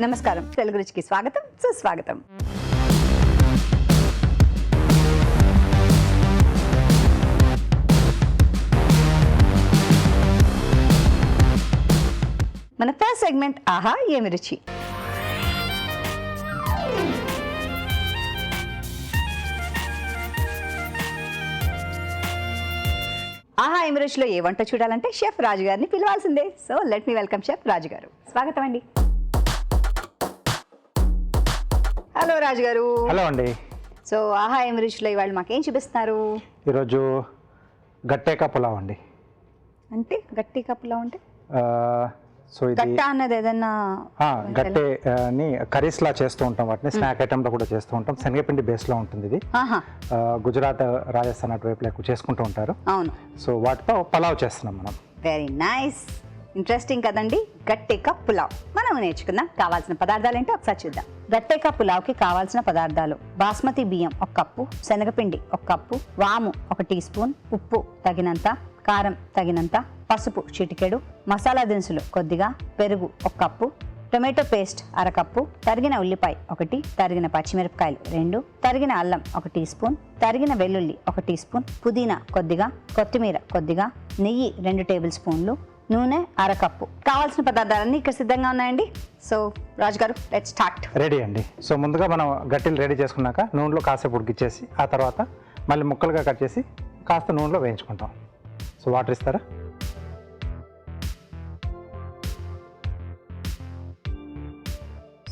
నమస్కారం, తెలుగు రుచికి స్వాగతం, సుస్వాగతం. మన ఫస్ట్ సెగ్మెంట్ ఆహా ఏమి రుచి. ఆహా ఏమి రుచిలో ఏ వంట చూడాలంటే షెఫ్ రాజు గారిని పిలవాల్సిందే. So let me welcome chef Raju గారు. స్వాగతం అండి. హలో రాజు గారు. హలో అండి. సో ఆహా ఏమి రుచిలో ఇవాళ మాకేం చూపిస్తున్నారు? ఈరోజు గట్టేకా పులావ్ అండి. అంటే గట్టిగా పులావ్ అంటే సో ఇది గట్ట అన్నది ఏదన్నా గట్టేని కర్రీస్ లా చేస్తూ ఉంటాం, వాటిని స్నాక్ ఐటమ్ లో కూడా చేస్తూ ఉంటాం. శనగపిండి బేస్ లో ఉంటుంది ఇది. గుజరాత్, రాజస్థాన్ అటువైపులో ఎక్కువ చేసుకుంటూ ఉంటారు. అవును. సో వాటితో పలావ్ చేస్తున్నాం మనం. వెరీ నైస్, ఇంట్రెస్టింగ్ కదండి. గట్టేకా పులావ్ మనం నేర్చుకుందాం. కావాల్సిన పదార్థాలు ఏంటో ఒకసారి చూద్దాం. గట్టేకా పులావ్కి కావాల్సిన పదార్థాలు: బాస్మతి బియ్యం 1 కప్పు, శనగపిండి 1 కప్పు, వాము 1 టీ స్పూన్, ఉప్పు తగినంత, కారం తగినంత, పసుపు చిటికెడు, మసాలా దినుసులు కొద్దిగా, పెరుగు 1 కప్పు, టొమాటో పేస్ట్ 1/2 కప్పు, తరిగిన ఉల్లిపాయ 1, తరిగిన పచ్చిమిరపకాయలు 2, తరిగిన అల్లం 1 టీ స్పూన్, తరిగిన వెల్లుల్లి 1 టీ స్పూన్, పుదీనా కొద్దిగా, కొత్తిమీర కొద్దిగా, నెయ్యి 2 టేబుల్ స్పూన్లు, నూనె 1/2 కప్పు. కావాల్సిన పదార్థాలన్నీ ఇక్కడ సిద్ధంగా ఉన్నాయండి. సో రాజు గారు, లెట్స్ స్టార్ట్. రెడీ అండి. సో ముందుగా మనం గట్టిలు రెడీ చేసుకున్నాక నూనెలో కాసేపు ఉడికిచ్చేసి ఆ తర్వాత మళ్ళీ ముక్కలుగా కట్ చేసి కాస్త నూనెలో వేయించుకుంటాం. సో వాటర్ ఇస్తారా?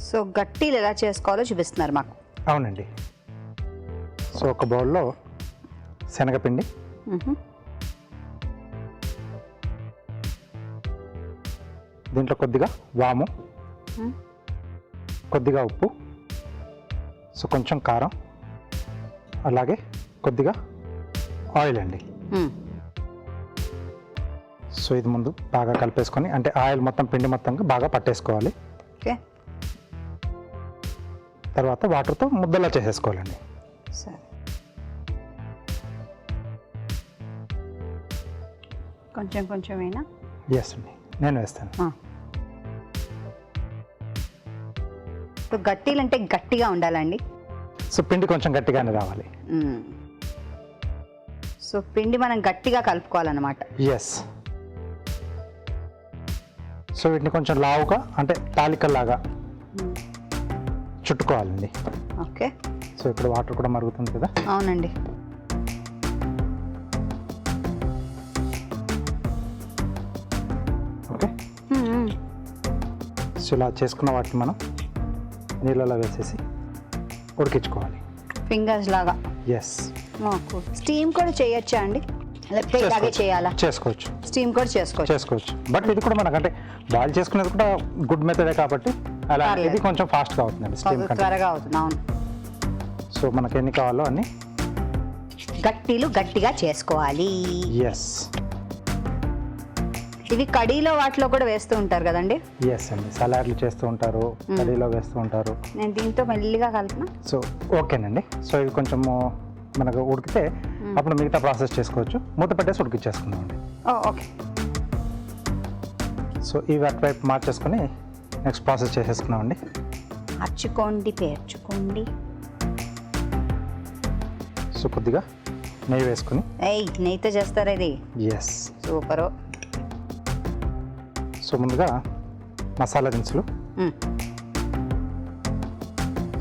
సో గట్టీలు ఎలా చేసుకోవాలో చూపిస్తున్నారు మాకు. అవునండి. సో ఒక బౌల్లో శనగపిండి, దీంట్లో కొద్దిగా వాము, కొద్దిగా ఉప్పు, సో కొంచెం కారం, అలాగే కొద్దిగా ఆయిల్ అండి. సో ఇది ముందు బాగా కలిపేసుకొని, అంటే ఆయిల్ మొత్తం పిండి మొత్తంగా బాగా పట్టేసుకోవాలి. ఓకే. తర్వాత వాటర్తో ముద్దలా చేసేసుకోవాలండి. సరే, కొంచెం కొంచెమేనా? ఎస్ అండి, నేను వేస్తాను. ఇప్పుడు గట్టీలు అంటే గట్టిగా ఉండాలండి. సో పిండి కొంచెం గట్టిగానే రావాలి. సో పిండి మనం గట్టిగా కలుపుకోవాలన్నమాట. ఎస్. సో వీటిని కొంచెం లావుగా, అంటే తాలికల్లాగా చుట్టుకోవాలండి. ఓకే. సో ఇక్కడ వాటర్ కూడా మరుగుతుంది కదా. అవునండి. ఓకే. సో ఇలా చేసుకున్న వాటిని మనం నీళ్ళలో వేసేసి ఉడికించుకోవాలి, ఫింగర్స్ లాగా. ఎస్. స్టీమ్ కూడా చేయొచ్చా అండి, లేకపోతే ఇలాగే చేయాలా? చేసుకోవచ్చు, స్టీమ్ కూడా చేసుకోవచ్చు. బట్ ఇది కూడా మనకంటే బాయిల్ చేసుకునేది కూడా గుడ్ మెథడే కాబట్టి అలా ఇది కొంచెం ఫాస్ట్గా అవుతుందండి, స్టీమ్ కంటే త్వరగా అవుతుంది. అవును. సో మనకు ఎన్ని కావాలో అన్ని గట్టీలు గట్టిగా చేసుకోవాలి. ఎస్. ఇవి కడీలో వాటిలో కూడా వేస్తూ ఉంటారు కదండి. ఎస్ అండి, సలాడ్లు చేస్తూ ఉంటారు, కర్రీలో వేస్తూ ఉంటారు. నేను దీంతో మెల్లిగా కలిపిన. సో ఓకేనండి. సో ఇవి కొంచెము మనకు ఉడికితే అప్పుడు మిగతా ప్రాసెస్ చేసుకోవచ్చు. మూత పెట్టేసి ఉడికిచ్చేసుకుందాం అండి. ఓకే. సో ఇవి అటువైపు మార్చేసుకొని నెక్స్ట్ ప్రాసెస్ చేసేసుకున్నామండి. అచ్చుకోండి, పేర్చుకోండి. సో కొద్దిగా నెయ్యి వేసుకుని. నెయ్యితో చేస్తారా ఇది? ఎస్. సూపరు. సో ముందుగా మసాలా దినుసులు,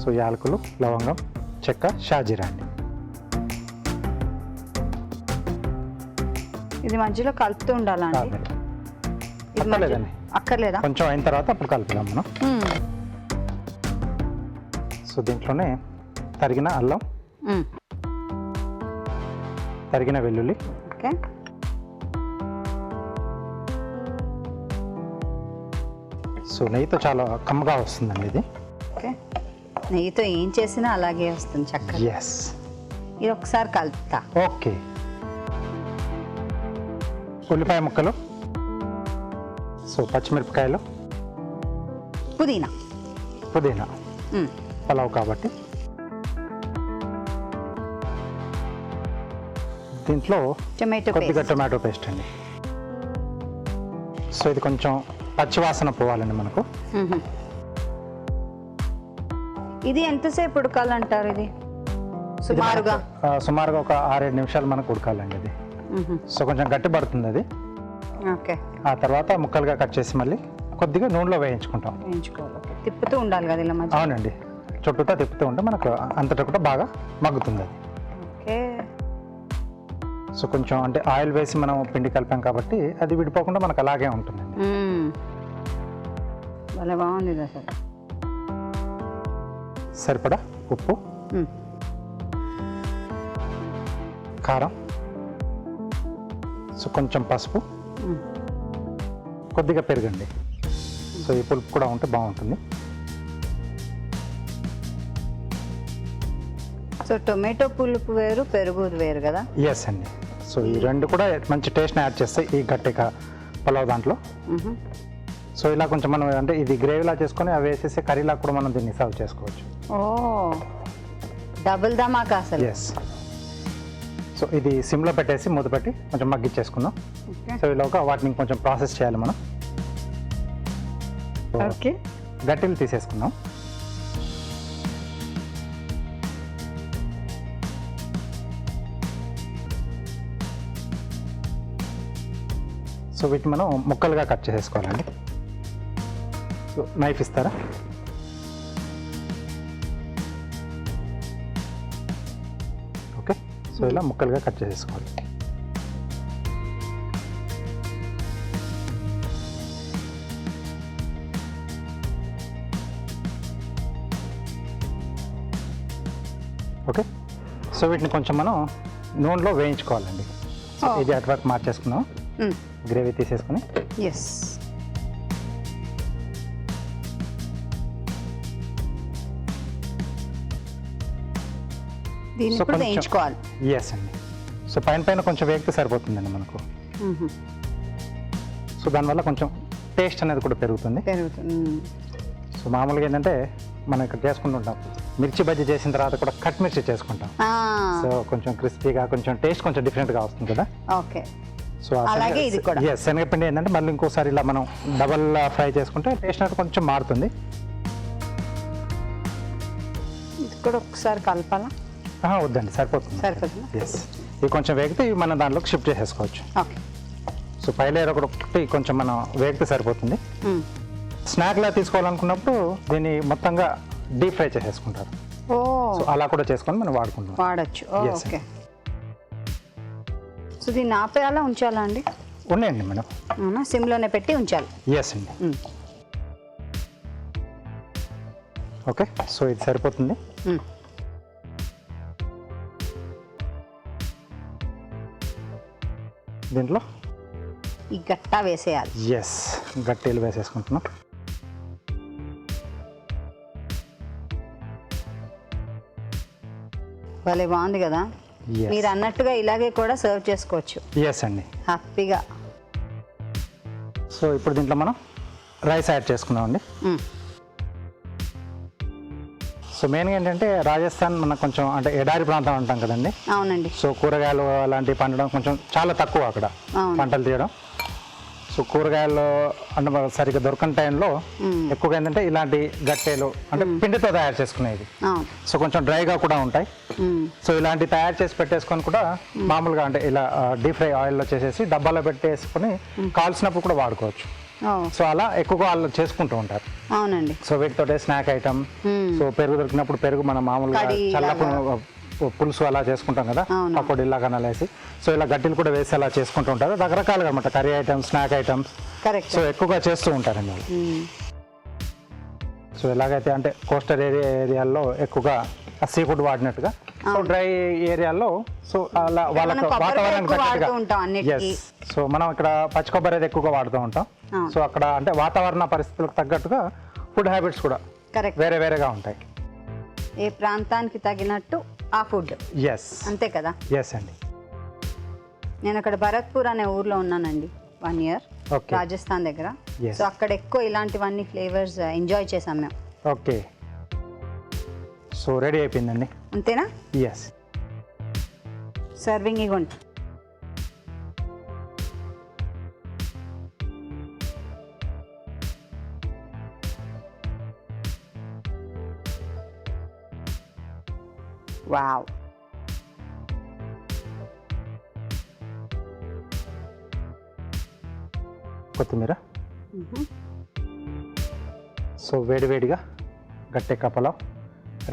సో యాలకులు, లవంగం, చెక్క, షాజీరా అండి. ఇది మధ్యలో కలుపుతూ ఉండాలా అండి? అక్కర్లేదండి. అక్కర్లేదా? కొంచెం అయిన తర్వాత అప్పుడు కలుపుదాం మనం. సో దీంట్లోనే తరిగిన అల్లం, తరిగిన వెల్లుల్లి, ఓకే, సో నెయ్యితో చాలా కమ్మగా వస్తుందండి ఇది. ఓకే. నెయ్యితో ఏం చేసినా అలాగే వస్తుంది చక్కగా. ఎస్. ఇది ఒకసారి కలుపుతా. ఓకే. ఉల్లిపాయ ముక్కలు, సో పచ్చిమిరపకాయలు, పుదీనా, పలావ్ కాబట్టి దీంట్లో కొద్దిగా టొమాటో పేస్ట్ అండి. సో ఇది కొంచెం పచ్చివాసన పోవాలండి మనకు. ఇది ఎంతసేపు ఉడకాలంటారు ఇది సుమారుగా? సుమారుగా ఒక 6-7 నిమిషాలు మనకు ఉడకాలండి ఇది. సో కొంచెం గట్టి పడుతుంది అది. ఓకే. ఆ తర్వాత ముక్కలుగా కట్ చేసి మళ్ళీ కొద్దిగా నూనెలో వేయించుకుంటాం. వేయించుకోవాలి. తిప్పుతూ ఉండాలి కదా ఇలా మధ్య? అవునండి, చుట్టూతా తిప్పుతూ ఉంటే మనకు అంతటా కూడా బాగా మగ్గుతుంది అది. ఓకే. సో కొంచెం అంటే ఆయిల్ వేసి మనం పిండి కలిపాం కాబట్టి అది విడిపోకుండా మనకు అలాగే ఉంటుందండి. భలే బాగుంది ఇది అసలు. సరిపడా ఉప్పు, కారం, సో కొంచెం పసుపు, కొద్దిగా పెరుగండి. సో ఈ పులుపు కూడా ఉంటే బాగుంటుంది. సో టొమాటో పులుపు వేరు, పెరుగు వేరు కదా? ఎస్ అండి. సో ఈ రెండు కూడా మంచి టేస్ట్ని యాడ్ చేస్తాయి ఈ గట్టిగా పులావ్ దాంట్లో. సో ఇలా కొంచెం మనం అంటే ఇది గ్రేవీలా చేసుకొని అవి వేసేసి కర్రీలా కూడా మనం దీన్ని సర్వ్ చేసుకోవచ్చు. ఓ డబుల్ ధమాకా అసలు. ఎస్. సో ఇది సిమ్లో పెట్టేసి మూత పెట్టి కొంచెం మగ్గిచ్చేసుకుందాం. సో ఇలాగా వాటిని కొంచెం ప్రాసెస్ చేయాలి మనం. ఓకే. గట్టిలు తీసేసుకుందాం. సో వీటిని మనం ముక్కలుగా కట్ చేసేసుకోవాలండి. సో నైఫ్ ఇస్తారా? ఓకే. సో ఇలా ముక్కలుగా కట్ చేసేసుకోవాలి. ఓకే. సో వీటిని కొంచెం మనం నూనెలో వేయించుకోవాలండి. సో ఇది అటువైపు మార్చేసుకుందాం. గ్రేవీ తీసేసుకుని. ఎస్. దీన్ని కూడా వేయించుకోవాలి. ఎస్ అండి. సో పైన కొంచెం వేగితే సరిపోతుందండి మనకు. సో దానివల్ల కొంచెం టేస్ట్ అనేది కూడా పెరుగుతుంది. సో మామూలుగా ఏంటంటే మనం ఇక్కడ చేసుకుంటుంటాం, మిర్చి బజ్జీ చేసిన తర్వాత కూడా కట్ మిర్చి చేసుకుంటాం. సో కొంచెం క్రిస్పీగా కొంచెం టేస్ట్ కొంచెం డిఫరెంట్గా వస్తుంది కదా. ఓకే. సో అలాగే ఇది కూడా శనగపిండి ఏంటంటే మళ్ళీ ఇంకోసారి ఇలా మనం డబల్ ఫ్రై చేసుకుంటే టేస్ట్ అనేది కొంచెం మారుతుంది. ఇది కూడా ఒకసారి కలపాలా? వద్దండి, సరిపోతుంది. ఎస్. ఇది కొంచెం వేగితే ఇవి మనం దాంట్లోకి షిఫ్ట్ చేసేసుకోవచ్చు. ఓకే. సో పై లేయర్ ఒకటి కొంచెం మనం వేగితే సరిపోతుంది. స్నాక్లా తీసుకోవాలనుకున్నప్పుడు దీన్ని మొత్తంగా డీప్ ఫ్రై చేసేసుకుంటారు. సో అలా కూడా చేసుకొని మనం వాడచ్చు. ఓకే. సో దీన్ని ఆపేయాలా ఉంచాలా అండి? ఉన్నాయండి మేడం. సిమ్లోనే పెట్టి ఉంచాలి. ఎస్ అండి. ఓకే. సో ఇది సరిపోతుంది. దీంట్లో ఈ గట్టా వేసేయాలి. ఎస్, గట్టీలు వేసేసుకుంటున్నాం. భలే బాగుంది కదా. మీరు అన్నట్టుగా ఇలాగే కూడా సర్వ్ చేసుకోవచ్చు. ఎస్ అండి, హ్యాపీగా. సో ఇప్పుడు దీంట్లో మనం రైస్ యాడ్ చేసుకున్నామండి. సో మెయిన్గా ఏంటంటే రాజస్థాన్ మనకు కొంచెం అంటే ఎడారి ప్రాంతం అంటాం కదండి. అవునండి. సో కూరగాయలు అలాంటివి పండడం కొంచెం చాలా తక్కువ అక్కడ పంటలు తీయడం. సో కూరగాయలు అంటే సరిగ్గా దొరకని టైంలో ఎక్కువగా ఏంటంటే ఇలాంటి గట్టెలు అంటే పిండితో తయారు చేసుకునేది. సో కొంచెం డ్రైగా కూడా ఉంటాయి. సో ఇలాంటి తయారు చేసి పెట్టేసుకొని కూడా మామూలుగా అంటే ఇలా డీప్ ఫ్రై ఆయిల్లో చేసేసి డబ్బాలో పెట్టేసుకొని కాల్చినప్పుడు కూడా వాడుకోవచ్చు. సో అలా ఎక్కువగా వాళ్ళు చేసుకుంటూ ఉంటారు. అవునండి. సో వీటితో స్నాక్ ఐటమ్. సో పెరుగు దొరికినప్పుడు పెరుగు మనం మామూలుగా చల్లపు పులుసు అలా చేసుకుంటాం కదా, పకోడీ ఇలాగా వేసి. సో ఇలా గడ్డీలు కూడా వేసి అలా చేసుకుంటూ ఉంటారు. రకరకాలుగా అనమాట curry items, snack items. So ఎక్కువగా చేస్తూ ఉంటారండి వాళ్ళు. సో ఎలాగైతే అంటే కోస్టల్ ఏరియాల్లో ఎక్కువగా సీ ఫుడ్ వాడినట్టుగా, సో డ్రై ఏరియాల్లో సో అలా వాళ్ళకి వాతావరణానికి తగ్గట్టుగా. సో మనం ఇక్కడ పచ్చి కొబ్బరి అయితే ఎక్కువగా వాడుతూ ఉంటాం. సో అక్కడ అంటే వాతావరణ పరిస్థితులకు తగ్గట్టుగా ఫుడ్ హ్యాబిట్స్ కూడా వేరే వేరేగా ఉంటాయి. ఏ ప్రాంతానికి తగినట్టు ఆ ఫుడ్. ఎస్, అంతే కదా. ఎస్ అండి. నేను అక్కడ భరత్పూర్ అనే ఊర్లో ఉన్నానండి 1 year, రాజస్థాన్ దగ్గర. సో అక్కడ ఎక్కువ ఇలాంటివన్నీ ఫ్లేవర్స్ ఎంజాయ్ చేసాం మేము. ఓకే. సో రెడీ అయిపోయిందండి. అంతేనా? ఎస్. సర్వింగ్ ఇవ్వండి. వావ్. కొత్తిమీర. సో వేడివేడిగా గట్టెక్క పులావ్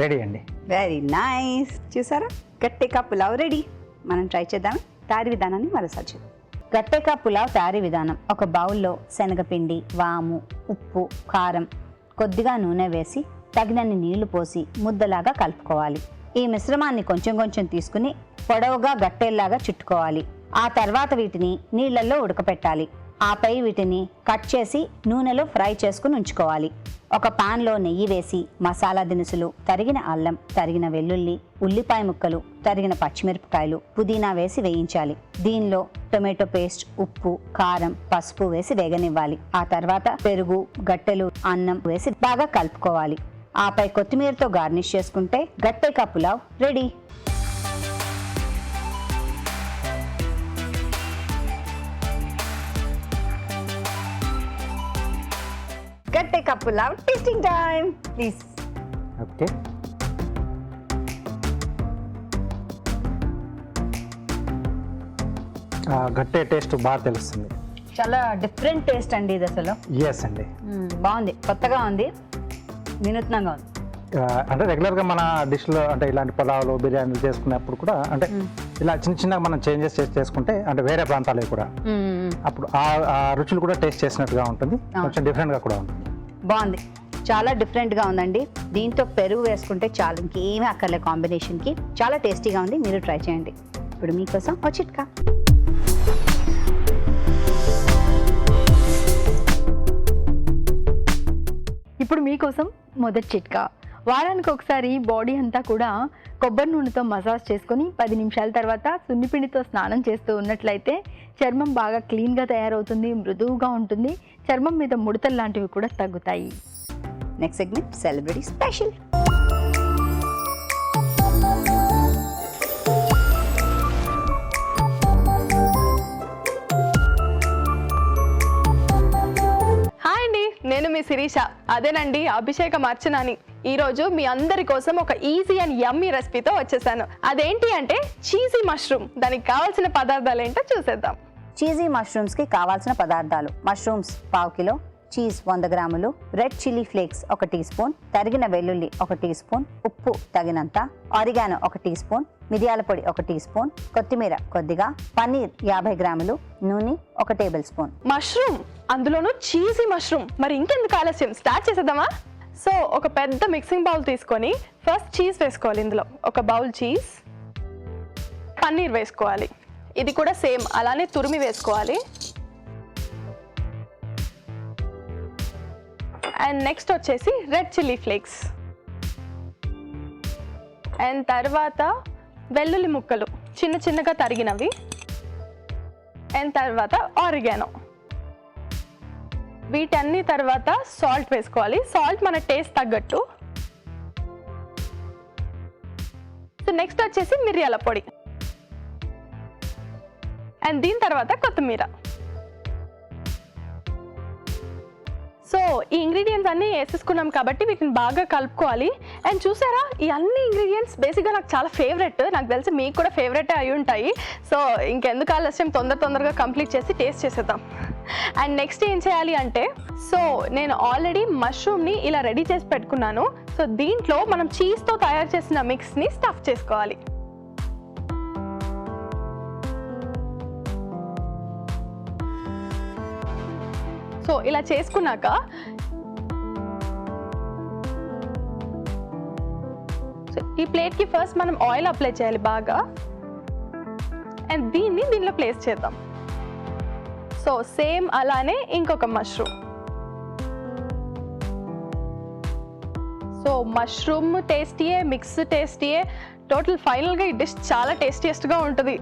రెడీ అండి. Very nice. చూసారా, గట్టెకా పులావ్ రెడీ. మనం ట్రై చేద్దాం. తయారీ విధానాన్ని మరోసారి చూద్దాం. గట్టెకా పులావ్ తయారీ విధానం: ఒక బౌల్లో శనగపిండి, వాము, ఉప్పు, కారం, కొద్దిగా నూనె వేసి తగినన్ని నీళ్లు పోసి ముద్దలాగా కలుపుకోవాలి. ఈ మిశ్రమాన్ని కొంచెం కొంచెం తీసుకుని పొడవుగా గట్టెల్లాగా చుట్టుకోవాలి. ఆ తర్వాత వీటిని నీళ్లలో ఉడకపెట్టాలి. ఆపై వీటిని కట్ చేసి నూనెలో ఫ్రై చేసుకుని ఉంచుకోవాలి. ఒక పాన్లో నెయ్యి వేసి మసాలా దినుసులు, తరిగిన అల్లం, తరిగిన వెల్లుల్లి, ఉల్లిపాయ ముక్కలు, తరిగిన పచ్చిమిరపకాయలు, పుదీనా వేసి వేయించాలి. దీనిలో టొమాటో పేస్ట్, ఉప్పు, కారం, పసుపు వేసి వేగనివ్వాలి. ఆ తర్వాత పెరుగు, గట్టెలు, అన్నం వేసి బాగా కలుపుకోవాలి. ఆపై కొత్తిమీరతో గార్నిష్ చేసుకుంటే గట్టెకా పులావ్ రెడీ. గట్టెకా pulao tasting time please. Okay. Gatte taste బాగా తెలుస్తుంది. చాలా డిఫరెంట్ టేస్ట్ అండి ఇది అసలు. ఎస్ అండి. బాగుంది, కొత్తగా ఉంది, వినూత్నంగా ఉంది. అంటే రెగ్యులర్గా మన డిష్లో అంటే ఇలాంటి పులావులు, బిర్యానీలు చేసుకునేప్పుడు కూడా అంటే ఇలా చిన్న చిన్నగా మనం చేంజెస్ చేసుకుంటే అంటే వేరే ప్రాంతాలు కూడా అప్పుడు ఆ రుచులు కూడా టేస్ట్ చేసినట్టుగా ఉంటుంది, కొంచెం డిఫరెంట్గా కూడా ఉంటుంది. బాగుంది, చాలా డిఫరెంట్గా ఉందండి. దీంతో పెరుగు వేసుకుంటే చాలా, ఇంకేమీ అక్కర్లే కాంబినేషన్కి. చాలా టేస్టీగా ఉంది, మీరు ట్రై చేయండి. ఇప్పుడు మీకోసం ఒక చిట్కా. ఇప్పుడు మీకోసం మొదటి చిట్కా. వారానికి ఒకసారి బాడీ అంతా కూడా కొబ్బరి నూనెతో మసాజ్ చేసుకొని 10 నిమిషాల తర్వాత సున్నిపిండితో స్నానం చేస్తూ ఉన్నట్లయితే చర్మం బాగా క్లీన్గా తయారవుతుంది, మృదువుగా ఉంటుంది, చర్మం మీద ముడతలు లాంటివి కూడా తగ్గుతాయి. Next segment celebrity special. Hi అండి, నేను మీ శిరీష. అదేనండి, అభిషేకం అర్చనాని. ఈరోజు మీ అందరి కోసం ఒక ఈజీ అండ్ యమ్మీ రెసిపీతో వచ్చేసాను. అదేంటి అంటే చీజీ మష్రూమ్. దానికి కావాల్సిన పదార్థాలు ఏంటో చూసేద్దాం. చీజీ మష్రూమ్స్కి కావాల్సిన పదార్థాలు: మష్రూమ్స్ 1/2 కిలో, చీజ్ 100 గ్రాములు, red chilli flakes 1 teaspoon, తరిగిన వెల్లుల్లి 1 టీ స్పూన్, ఉప్పు తగినంత, ఆరిగానో 1 టీ స్పూన్, మిరియాల పొడి 1 టీ స్పూన్, కొత్తిమీర కొద్దిగా, పన్నీర్ 50 గ్రాములు, నూనె 1 టేబుల్ స్పూన్. మష్రూమ్, అందులోనూ చీజీ మష్రూమ్. మరి ఇంకెందుకు ఆలస్యం, స్టార్ట్ చేసేద్దామా? సో ఒక పెద్ద మిక్సింగ్ బౌల్ తీసుకొని ఫస్ట్ చీజ్ వేసుకోవాలి. ఇందులో ఒక బౌల్ చీజ్, పన్నీర్ వేసుకోవాలి. ఇది కూడా సేమ్ అలానే తురిమి వేసుకోవాలి. అండ్ నెక్స్ట్ వచ్చేసి రెడ్ చిల్లీ ఫ్లేక్స్, అండ్ తర్వాత వెల్లుల్లి ముక్కలు చిన్న చిన్నగా తరిగినవి, అండ్ తర్వాత ఆరిగానో. వీటన్ని తర్వాత సాల్ట్ వేసుకోవాలి. సాల్ట్ మన టేస్ట్ తగ్గట్టు. సో నెక్స్ట్ వచ్చేసి మిరియాల పొడి, అండ్ దీని తర్వాత కొత్తిమీర. సో ఈ ఇంగ్రీడియంట్స్ అన్నీ వేసేసుకున్నాం కాబట్టి వీటిని బాగా కలుపుకోవాలి. అండ్ చూసారా, ఈ అన్ని ఇంగ్రీడియంట్స్ బేసిక్గా నాకు చాలా ఫేవరెట్. నాకు తెలిసి మీకు కూడా ఫేవరెట్ అయి ఉంటాయి. సో ఇంకెందుకు ఆలస్యం, తొందరగా కంప్లీట్ చేసి టేస్ట్ చేసేద్దాం. అండ్ నెక్స్ట్ ఏం చేయాలి అంటే, సో నేను ఆల్రెడీ మష్రూమ్ని ఇలా రెడీ చేసి పెట్టుకున్నాను. సో దీంట్లో మనం చీజ్తో తయారు చేసిన మిక్స్ని స్టఫ్ చేసుకోవాలి. సో ఇలా చేసుకున్నాక ఈ ప్లేట్కి ఫస్ట్ మనం ఆయిల్ అప్లై చేయాలి బాగా. అండ్ దీనిలో ప్లేస్ చేద్దాం. సో సేమ్ అలానే ఇంకొక మష్రూమ్. సో మష్రూమ్ టేస్టీయే, మిక్స్ టేస్టీయే, టోటల్ ఫైనల్గా ఈ డిష్ చాలా టేస్టీయెస్ట్గా ఉంటుంది.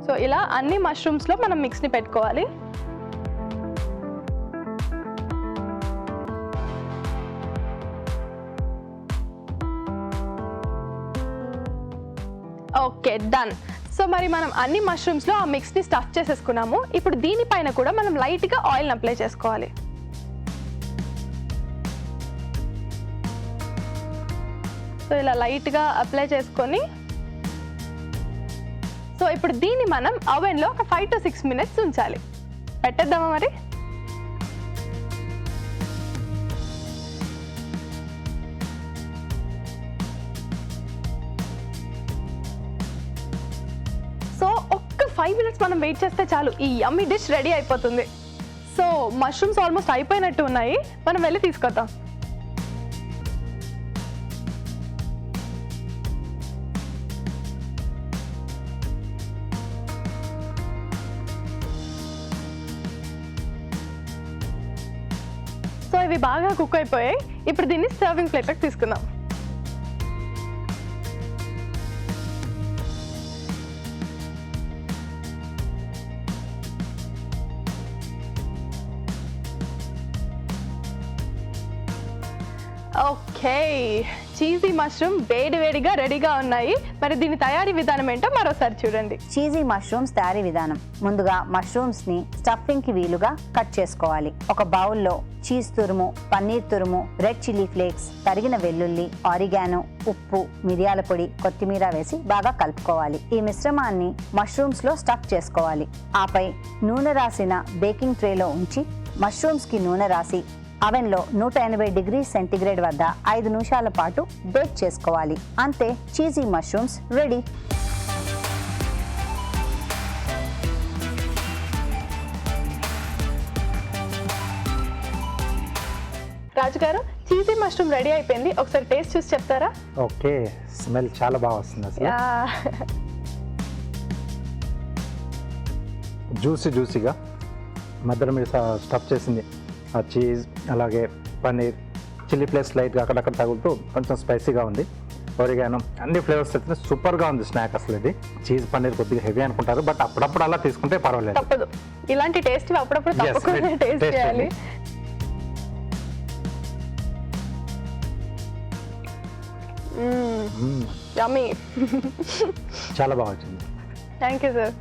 సో ఇలా అన్ని మష్రూమ్స్లో మనం మిక్స్ని పెట్టుకోవాలి. Okay, done. సో మరి మనం అన్ని మష్రూమ్స్లో ఆ మిక్స్ని స్టఫ్ చేసేసుకున్నాము. ఇప్పుడు దీనిపైన కూడా మనం లైట్గా ఆయిల్ని అప్లై చేసుకోవాలి. సో ఇలా లైట్గా అప్లై చేసుకొని సో ఇప్పుడు దీన్ని మనం ఓవెన్లో ఒక 5 to 6 minutes ఉంచాలి. పెట్టేద్దామా మరి? సో ఒక్క 5 minutes మనం వెయిట్ చేస్తే చాలు, ఈ యమ్మీ డిష్ రెడీ అయిపోతుంది. సో మష్రూమ్స్ ఆల్మోస్ట్ అయిపోయినట్టు ఉన్నాయి, మనం వెళ్ళి తీసుకొద్దాం. సో ఇవి బాగా కుక్ అయిపోయాయి. ఇప్పుడు దీన్ని సర్వింగ్ ప్లేట్లోకి తీసుకుందాం. ఓకే, చీజీ మష్రూమ్ వేడివేడిగా రెడీగా ఉన్నాయి. మరి దీని తయారీ విధానం ఏంటో మరోసారి చూడండి. చీజీ మష్రూమ్స్ తయారీ విధానం. ముందుగా మష్రూమ్స్ ని స్టఫింగ్ కి వీలుగా కట్ చేసుకోవాలి. ఒక బౌల్లో చీజ్ తురుము, పన్నీర్ తురుము, రెడ్ చిల్లీ ఫ్లేక్స్, తరిగిన వెల్లుల్లి, ఆరిగానో, ఉప్పు, మిరియాల పొడి, కొత్తిమీర వేసి బాగా కలుపుకోవాలి. ఈ మిశ్రమాన్ని మష్రూమ్స్ లో స్టఫ్ చేసుకోవాలి. ఆపై నూనె రాసిన బేకింగ్ ట్రేలో ఉంచి మష్రూమ్స్ కి నూనె రాసి అవెన్లో 180 degrees సెంటీగ్రేడ్ వద్ద 5 నిమిషాల పాటు బేక్ చేసుకోవాలి. అంతే, చీజీ మష్రూమ్స్ రెడీ. రాజు గారు, చీజీ మష్రూమ్ రెడీ అయిపోయింది, ఒకసారి టేస్ట్ చూసి చెప్తారా? ఓకే, స్మెల్ చాలా బాగా వస్తుంది అసలు. జ్యూసీగా మధ్యలో మీరు స్టఫ్ చేసింది ఆ చీజ్, అలాగే పన్నీర్, చిల్లీ ఫ్లేక్స్ లైట్గా అక్కడక్కడ తగులుతూ కొంచెం స్పైసీగా ఉంది. ఒరిగానో అన్ని ఫ్లేవర్స్ అయితే సూపర్గా ఉంది స్నాక్. అసలు ఇది చీజ్ పన్నీర్ కొద్దిగా హెవీ అనుకుంటారు, బట్ అప్పుడప్పుడు అలా తీసుకుంటే పర్వాలేదు. తప్పదు, ఇలాంటి టేస్ట్ అప్పుడప్పుడు తప్పకుండా టేస్ట్ చేయాలి. యమ్మీ, చాలా బాగా వచ్చింది. Thank you sir.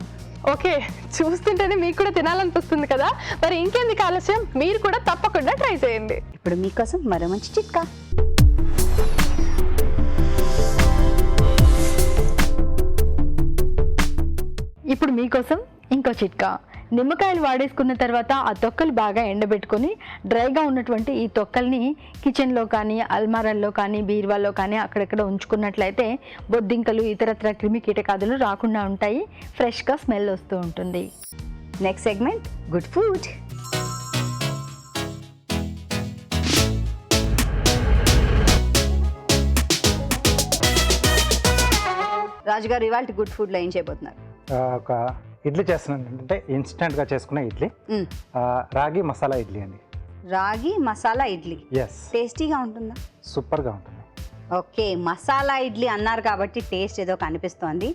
ఓకే, చూస్తుంటేనే మీకు కూడా తినాలనిపిస్తుంది కదా, మరి ఇంకెందుకు ఆలస్యం, మీరు కూడా తప్పకుండా ట్రై చేయండి. ఇప్పుడు మీకోసం మరో మంచి చిట్కా. ఇప్పుడు మీకోసం ఇంకో చిట్కా. నిమ్మకాయలు వాడేసుకున్న తర్వాత ఆ తొక్కలు బాగా ఎండబెట్టుకొని డ్రైగా ఉన్నటువంటి ఈ తొక్కల్ని కిచెన్లో కానీ, అల్మారాల్లో కానీ, బీరువాల్లో కానీ అక్కడక్కడ ఉంచుకున్నట్లయితే బొద్దింకలు, ఇతరత్ర క్రిమి కీటకాదులు రాకుండా ఉంటాయి. ఫ్రెష్గా స్మెల్ వస్తూ ఉంటుంది. Next segment, good food. రాజుగారు, ఇవాళ గుడ్ ఫుడ్లో ఏం చేయబోతున్నారు? ఒక ఇడ్లీ చేస్తున్నాను, అంటే ఇన్స్టెంట్గా చేసుకునే ఇడ్లీ. రాగి మసాలా ఇడ్లీ అండి. రాగి మసాలా ఇడ్లీ. ఎస్. టేస్టీగా ఉంటుందా? సూపర్గా ఉంటుంది. ఓకే, మసాలా ఇడ్లీ అన్నారు కాబట్టి టేస్ట్ ఏదో కనిపిస్తోంది.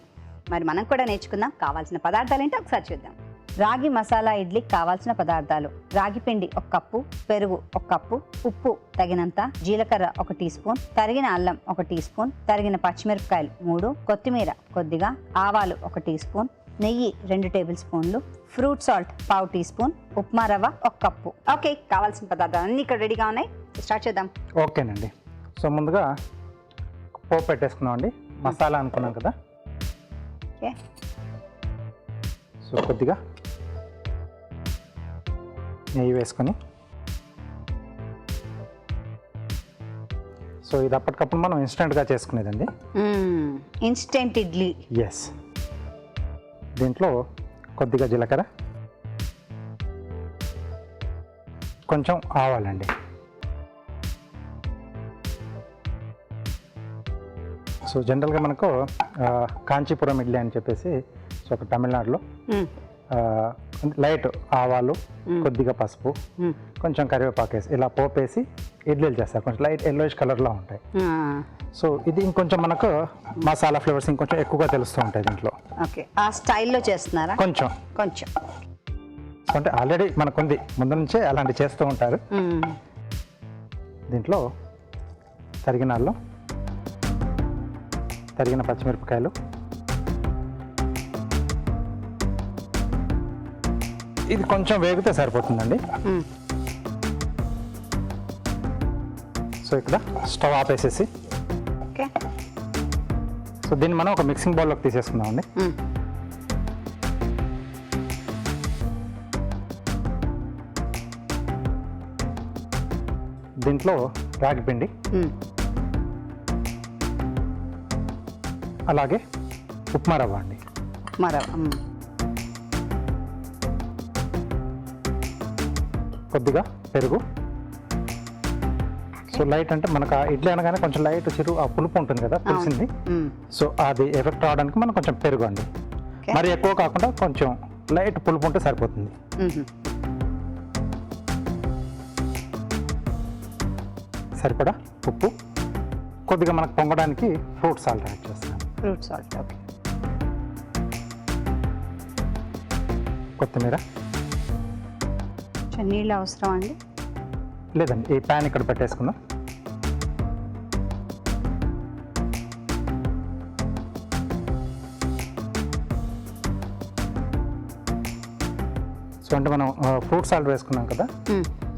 మరి మనం కూడా నేర్చుకుందాం. కావాల్సిన పదార్థాలు ఏంటో ఒకసారి చూద్దాం. రాగి మసాలా ఇడ్లీకి కావాల్సిన పదార్థాలు: రాగి పిండి 1 కప్పు, పెరుగు 1 కప్పు, ఉప్పు తగినంత, జీలకర్ర 1 టీ స్పూన్, తరిగిన అల్లం 1 టీ స్పూన్, తరిగిన పచ్చిమిరపకాయలు 3, కొత్తిమీర కొద్దిగా, ఆవాలు 1 టీ స్పూన్, నెయ్యి 2 టేబుల్ స్పూన్లు, fruit salt 1/2 teaspoon, upma రవ్వ 1 కప్పు. ఓకే, కావాల్సిన పదార్థాలు అన్నీ ఇక్కడ రెడీగా ఉన్నాయి. స్టార్ట్ చేద్దాం. ఓకేనండి. సో ముందుగా పోపు పెట్టేసుకున్నాం అండి. మసాలా అనుకున్నాం కదా. ఓకే, సో కొద్దిగా నెయ్యి వేసుకొని, సో ఇది అప్పటికప్పుడు మనం ఇన్స్టెంట్గా చేసుకునేదండి. ఇన్స్టెంట్ ఇడ్లీ. ఎస్. దీంట్లో కొద్దిగా జీలకర్ర, కొంచెం ఆవాలండి, సో జనరల్గా మనకు కాంచీపురం ఇడ్లీ అని చెప్పేసి, సో ఒక తమిళనాడులో లైట్ ఆవాలు, కొద్దిగా పసుపు, కొంచెం కరివేపాకు వేసి ఇలా పోపేసి ఇడ్లీలు చేస్తారు. కొంచెం లైట్ ఎల్లోయిష్ కలర్లో ఉంటాయి. సో ఇది ఇంకొంచెం మనకు మసాలా ఫ్లేవర్స్ ఇంకొంచెం ఎక్కువగా తెలుస్తూ ఉంటాయి దీంట్లో. ఓకే, ఆ స్టైల్లో చేస్తున్నారా? కొంచెం కొంచెం అంటే ఆల్రెడీ మనకుంది, ముందు నుంచే అలాంటి చేస్తూ ఉంటారు. దీంట్లో తరిగిన అల్లం, తరిగిన పచ్చిమిరపకాయలు, ఇది కొంచెం వేగితే సరిపోతుందండి. సో ఇక్కడ స్టవ్ ఆపేసేసి ఓకే. సో దీన్ని మనం ఒక మిక్సింగ్ బౌల్లోకి తీసేసుకుందామండి. దీంట్లో రాగి పిండి, అలాగే ఉప్మా రవ్వ అండి, కొద్దిగా పెరుగు. సో లైట్ అంటే మనకు ఆ ఇడ్లీ అనగానే కొంచెం లైట్ ఆ పులుపు ఉంటుంది కదా పులిసింది. సో అది ఎఫెక్ట్ రావడానికి మనం కొంచెం పెరుగు అండి, మరి ఎక్కువ కాకుండా కొంచెం లైట్ పులుపు ఉంటే సరిపోతుంది. సరిపడా ఉప్పు, కొద్దిగా మనకు పొంగడానికి ఫ్రూట్ సాల్ట్ యాడ్ చేస్తాను. Fruit salt, okay. కొత్తిమీర. నీళ్ళు అవసరం అండి? లేదండి, ఈ ప్యాన్ ఇక్కడ పెట్టేసుకుందాం. సో అంటే మనం ఫ్రూట్ సాల్ట్ వేసుకున్నాం కదా,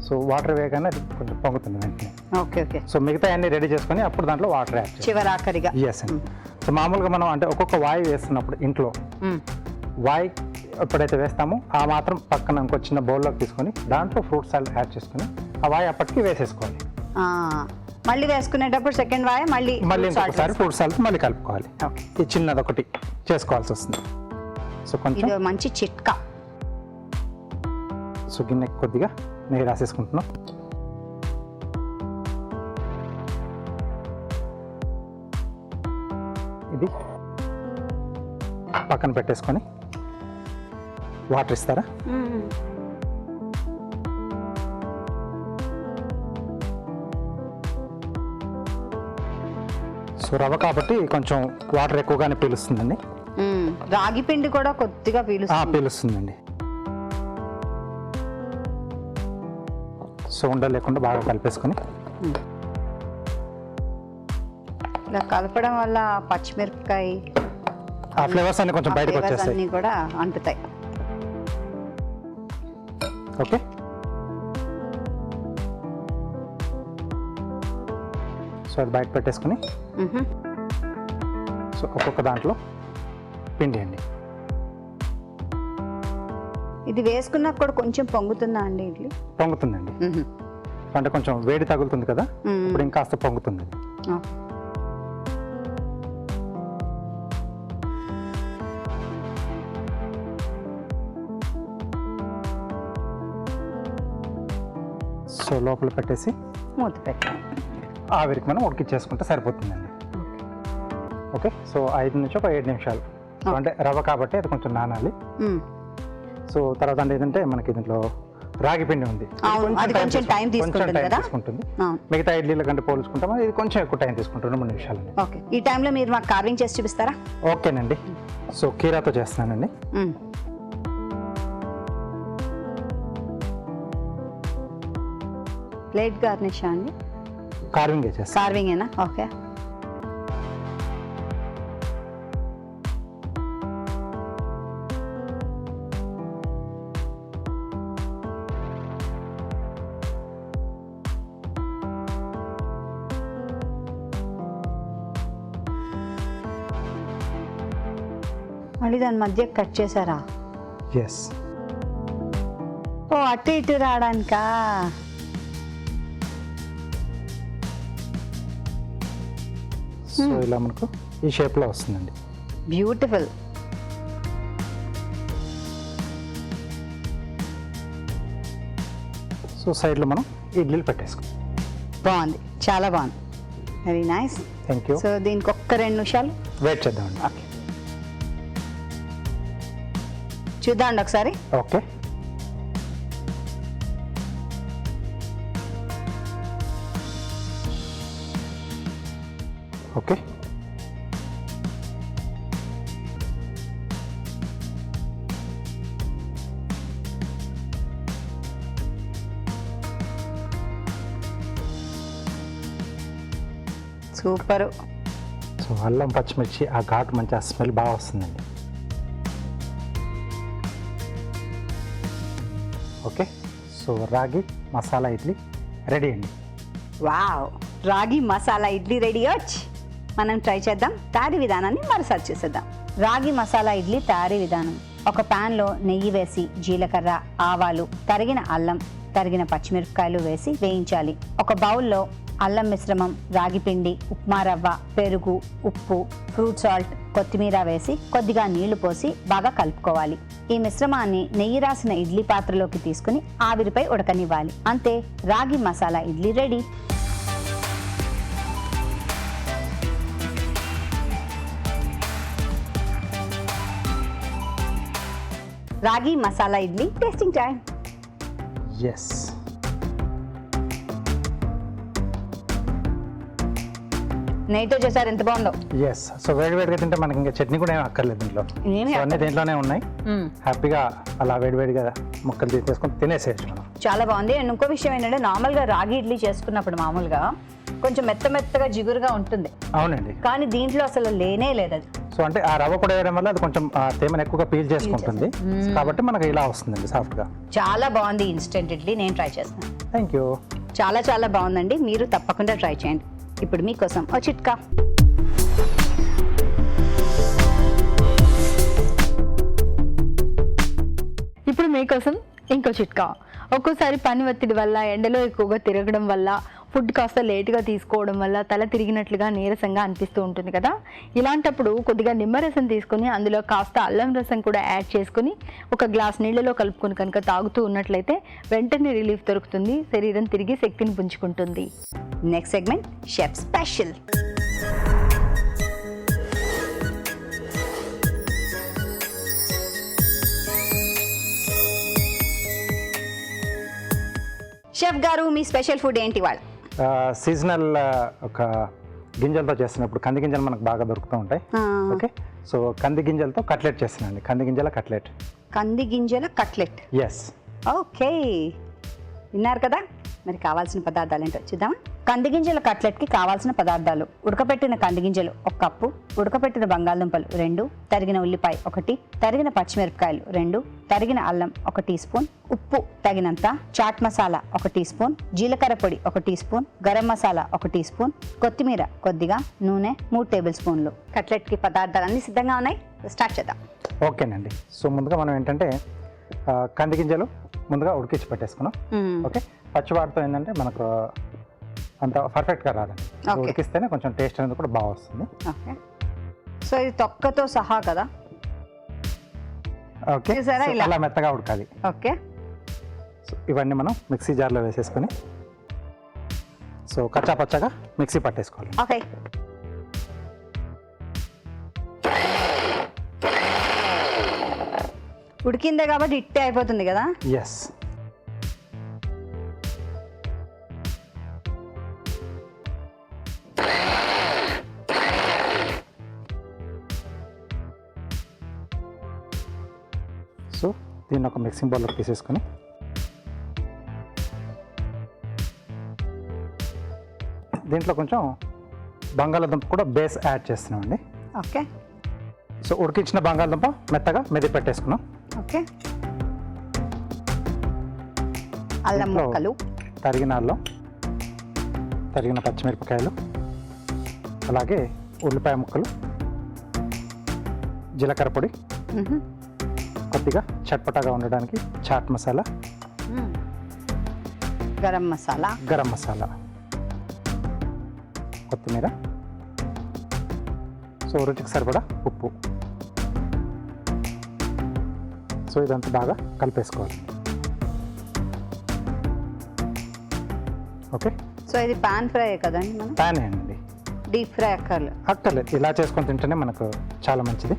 సో వాటర్ వేయగానే అది కొంచెం పొంగుతుంది వెంటనే. Okay okay. సో మిగతా అన్ని రెడీ చేసుకొని అప్పుడు దాంట్లో వాటర్ యాడ్ చేయాలి చివరాఖరిగా. ఎస్ అండి. సో మామూలుగా మనం అంటే ఒక్కొక్క వాయి వేస్తున్నప్పుడు ఇంట్లో వాయి ఎప్పుడైతే వేస్తామో ఆ మాత్రం పక్కన ఇంకో చిన్న బౌల్లోకి తీసుకొని దాంట్లో ఫ్రూట్ సాల్ట్ యాడ్ చేసుకొని ఆ వాయి అప్పటికి వేసేసుకోవాలి. మళ్ళీ వేసుకునేటప్పుడు సెకండ్ వాయి మళ్ళీ ఇంకొకసారి ఫ్రూట్ సాల్ట్ మళ్ళీ కలుపుకోవాలి. ఈ చిన్నది ఒకటి చేసుకోవాల్సి వస్తుంది. సో కొంచెం ఇది మంచి చిట్కా. సో గిన్నెకి కొద్దిగా నెయ్యి రాసేసుకుంటున్నాం. ఇది పక్కన పెట్టేసుకొని వాటర్ ఇస్తారా? సో రవ్వ కాబట్టి కొంచెం వాటర్ ఎక్కువగానే పీలుస్తుందండి. రాగి పిండి కూడా కొద్దిగా పీలుస్తుందండి. సో ఉండలు లేకుండా బాగా కలిపేసుకొని ఇలా కలపడం వల్ల పచ్చిమిరపకాయ ఆ ఫ్లేవర్స్ అన్ని కొంచెం బయటకు వచ్చేస్తాయి, అన్ని కూడా అంటుతాయి. ఓకే. సో అది బయట పెట్టేసుకుని సో ఒక్కొక్క దాంట్లో పిండి అండి. ఇది వేసుకున్నాక కూడా కొంచెం పొంగుతుందా అండి ఇడ్లీ? పొంగుతుందండి, అంటే కొంచెం వేడి తగులుతుంది కదా, ఇప్పుడు ఇంకాస్త పొంగుతుంది. సో లోపల పెట్టేసి మూత పెట్టాలి. ఆవిరికి మనం ఉడికిచ్చేసుకుంటే సరిపోతుందండి. ఓకే. సో 5 నుంచి ఒక 7 నిమిషాలు. సో అంటే రవ్వ కాబట్టి అది కొంచెం నానాలి. సో తర్వాత అంటే ఏంటంటే మనకి దీంట్లో రాగి పిండి ఉంది, కొంచెం టైం తీసుకుంటుంది. మిగతా ఇడ్లీల కంటే పోల్చుకుంటాం, ఇది కొంచెం ఎక్కువ టైం తీసుకుంటాం, 2-3 నిమిషాలు. ఓకే. ఈ టైంలో మీరు మాకు కార్వింగ్ చేసి చూపిస్తారా? ఓకేనండి. సో కీరాతో చేస్తున్నానండి. ప్లేట్ గార్నిష్ అండి? కార్వింగ్ చేస్తాను. కార్వింగేనా? ఓకే. మళ్ళీ దాని మధ్య కట్ చేశారా? ఎస్. ఓ అటు ఇటు రావడానికా? సో ఇలా మనకు ఈ షేప్లో వస్తుందండి. బ్యూటిఫుల్. సో సైడ్లో మనం ఇడ్లీలు పెట్టేసుకో. బాగుంది, చాలా బాగుంది. Very nice. Thank you. So దీనికి ఒక్క 2 నిమిషాలు వెయిట్ చేద్దామండి. ఓకే, చూద్దామండి ఒకసారి. ఓకే. ఓకే. సూపరు. సో అల్లం పచ్చిమిర్చి ఆ ఘాటు మంచి ఆ స్మెల్ బాగా వస్తుందండి. ఓకే, సో రాగి మసాలా ఇడ్లీ రెడీ అండి. వావ్, రాగి మసాలా ఇడ్లీ రెడీ వచ్చి మనం ట్రై చేద్దాం. తయారీ విధానాన్ని మరోసారి చూసేద్దాం. రాగి మసాలా ఇడ్లీ తయారీ విధానం: ఒక ప్యాన్లో నెయ్యి వేసి జీలకర్ర, ఆవాలు, తరిగిన అల్లం, తరిగిన పచ్చిమిరపకాయలు వేసి వేయించాలి. ఒక బౌల్లో అల్లం మిశ్రమం, రాగి పిండి, ఉప్మా రవ్వ, పెరుగు, ఉప్పు, ఫ్రూట్ సాల్ట్, కొత్తిమీర వేసి కొద్దిగా నీళ్లు పోసి బాగా కలుపుకోవాలి. ఈ మిశ్రమాన్ని నెయ్యి రాసిన ఇడ్లీ పాత్రలోకి తీసుకుని ఆవిరిపై ఉడకనివ్వాలి. అంతే, రాగి masala idli ready. Ragi masala idli tasting time. Yes, నెయ్యితో చేశారు, ఎంత బాగుందో. ఎస్. సో వేడివేడిగా తింటే మనకి ఇంకా చట్నీ కూడా ఏం అక్కర్లేదు దీంట్లో. ఏమీ సో అన్నీ దీంట్లోనే ఉన్నాయి. హ్యాపీగా అలా వేడివేడిగా ముక్కలు తీసుకొని తినేసేయచ్చు మనం. చాలా బాగుంది. అండ్ ఇంకో విషయం ఏంటంటే, నార్మల్గా రాగి ఇడ్లీ చేసుకున్నప్పుడు మామూలుగా కొంచెం మెత్తగా జిగురుగా ఉంటుంది. అవునండి. కానీ దీంట్లో అసలు లేనే లేదు అది. సో అంటే ఆ రవ్వ కూడా వేయడం వల్ల అది కొంచెం తేమను ఎక్కువగా పీల్ చేసుకుంటుంది. కాబట్టి మనకి ఇలా వస్తుందండి సాఫ్ట్గా. చాలా బాగుంది ఇన్స్టెంట్ ఇడ్లీ. నేను ట్రై చేస్తాను. Thank you. చాలా బాగుందండి. మీరు తప్పకుండా ట్రై చేయండి. ఇప్పుడు మీకోసం ఓ చిట్కా. ఇప్పుడు మీకోసం ఇంకో చిట్కా. ఒక్కోసారి పని ఒత్తిడి వల్ల, ఎండలో ఎక్కువగా తిరగడం వల్ల, ఫుడ్ కాస్త లేటుగా తీసుకోవడం వల్ల తల తిరిగినట్లుగా నీరసంగా అనిపిస్తూ ఉంటుంది కదా. ఇలాంటప్పుడు కొద్దిగా నిమ్మరసం తీసుకొని అందులో కాస్త అల్లం రసం కూడా యాడ్ చేసుకొని ఒక గ్లాస్ నీళ్ళలో కలుపుకొని కనుక తాగుతూ ఉన్నట్లయితే వెంటనే రిలీఫ్ దొరుకుతుంది. శరీరం తిరిగి శక్తిని పుంజుకుంటుంది. Next segment chef special. Chef గారు, మీ స్పెషల్ ఫుడ్ ఏంటి వాళ్ళు? సీజనల్ ఒక గింజలతో చేస్తున్నప్పుడు కంది గింజలు మనకు బాగా దొరుకుతూ ఉంటాయి. ఓకే, సో కంది గింజలతో కట్లెట్ చేస్తున్నాండి. కంది గింజల కట్లెట్. కంది గింజల కట్లెట్. ఎస్. ఓకే, విన్నారు కదా. మరి కావాల్సిన పదార్థాలు ఏంటో చూద్దామా? కంది గింజల కట్లెట్కి కావాల్సిన పదార్థాలు: ఉడకపెట్టిన కంది గింజలు 1 కప్పు, ఉడకపెట్టిన బంగాళదుంపలు 2, తరిగిన ఉల్లిపాయ 1, తరిగిన పచ్చిమిరపకాయలు 2, తరిగిన అల్లం 1 టీ స్పూన్, ఉప్పు తగినంత, చాట్ మసాలా 1 టీ స్పూన్, జీలకర్ర పొడి 1 teaspoon, garam masala 1 teaspoon, కొత్తిమీర కొద్దిగా, నూనె 3 టేబుల్ స్పూన్లు. కట్లెట్కి పదార్థాలు అన్ని సిద్ధంగా ఉన్నాయి. స్టార్ట్ చేద్దాం. ఓకేనండి. సో ముందుగా మనం ఏంటంటే కంది గింజలు ముందుగా ఉడికించి పెట్టేసుకున్నాం. ఓకే, పచ్చివాటితో ఏంటంటే మనకు అంత పర్ఫెక్ట్గా రాదండి. ఉడికిస్తేనే కొంచెం టేస్ట్ అనేది కూడా బాగా వస్తుంది. ఓకే, సో ఇది తొక్కతో సహా కదా. ఓకే, అలా మెత్తగా ఉడకాలి. ఓకే, సో ఇవన్నీ మనం మిక్సీ జార్లో వేసేసుకొని సో కచ్చా పచ్చగా మిక్సీ పట్టేసుకోవాలి. ఓకే, ఉడికిందే కాబట్టి ఇట్టే అయిపోతుంది కదా. ఎస్. సో దీన్ని ఒక మిక్సింగ్ బౌల్లోకి తీసేసుకొని దీంట్లో కొంచెం బంగాళాదుంప కూడా బేస్ యాడ్ చేస్తున్నామండి. ఓకే, సో ఉడికించిన బంగాళదుంప మెత్తగా మెదిపి పెట్టేసుకున్నాం. ఓకే, అల్లం ముక్కలు, తరిగిన అల్లం, తరిగిన పచ్చిమిరపకాయలు, అలాగే ఉల్లిపాయ ముక్కలు, జీలకర్ర పొడి, కొద్దిగా చట్పటాగా ఉండడానికి చాట్ మసాలా, గరం మసాలా, కొత్తిమీర, సో రుచికి సరిపడా ఉప్పు. సో ఇదంతా బాగా కలిపేసుకోవాలి. ఓకే, సో ఇది పాన్ ఫ్రై కదండి, మనం ప్యాన్ అండి, డీప్ ఫ్రై అక్కర్లేదు. ఇలా చేసుకొని తింటేనే మనకు చాలా మంచిది.